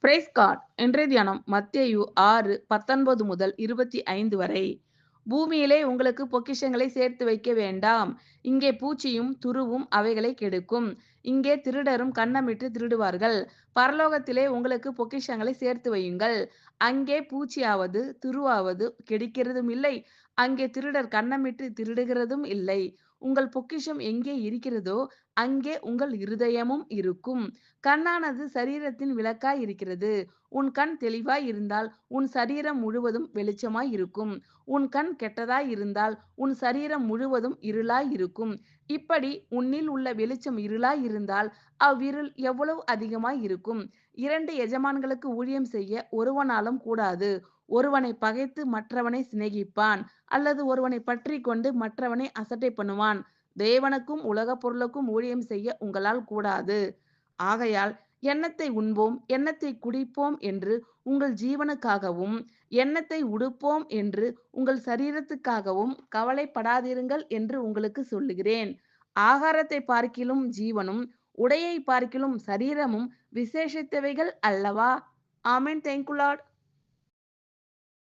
Price God. இன்றைய தியானம் மத்தேயு 6:19 முதல் 25 வரை. பூமியிலே உங்களுக்கு பொக்கிஷங்களை சேர்த்து வைக்க வேண்டாம். இங்கே பூச்சியும் துருவும் அவைகளை கெடுக்கும். இங்கே திருடரும் கன்னமிட்டு திருடுவார்கள். பரலோகத்திலே உங்களுக்கு பொக்கிஷங்களை சேர்த்து வையுங்கள். அங்கே பூச்சியாவது துருவாவது கெடுக்கிறதும் இல்லை. அங்கே திருடர் கன்னமிட்டு திருடுகிறதும் இல்லை. உங்கள் பொக்கிஷம் எங்கே இருக்கிறதோ அங்கே உங்கள் இருதயமும் இருக்கும். கண்ணானது சரீரத்தின் விளக்காய் இருக்கிறது. உன் கண் தெளிவாய் இருந்தால் உன் சரீரம் முழுவதும் வெளிச்சமாய் இருக்கும். உன் கண் கெட்டதாய் இருந்தால் உன் சரீரம் முழுவதும் இருளாய் இருக்கும். இப்படி உன்னில் உள்ள வெளிச்சம் இருளாய் இருந்தால் அவ்விருள் எவ்வளவு அதிகமாய் இருக்கும். 2 எஜமான்களுக்கு ஊழியம் செய்ய ஒருவனாலும் கூடாது. ஒருவனை பகைத்து மற்றவனை சிநேகிப்பான், அல்லது ஒருவனை பற்றிக் கொண்டு மற்றவனை அசட்டை பண்ணுவான். தேவனுக்கும் உலகப் பொருளுக்கும் ஊழியம் செய்ய உங்களால் கூடாது. ஆகையால் எண்ணத்தை உண்போம், எண்ணத்தை குடிப்போம் என்று உங்கள் ஜீவனுக்காகவும், எண்ணத்தை உடுப்போம் என்று உங்கள் சரீரத்துக்காகவும் கவலைப்படாதிருங்கள் என்று உங்களுக்கு சொல்லுகிறேன். ஆகாரத்தை பார்க்கிலும் ஜீவனும், உடையை பார்க்கிலும் சரீரமும் விசேஷித்தவைகள் அல்லவா? ஆமென். Thank you Lord.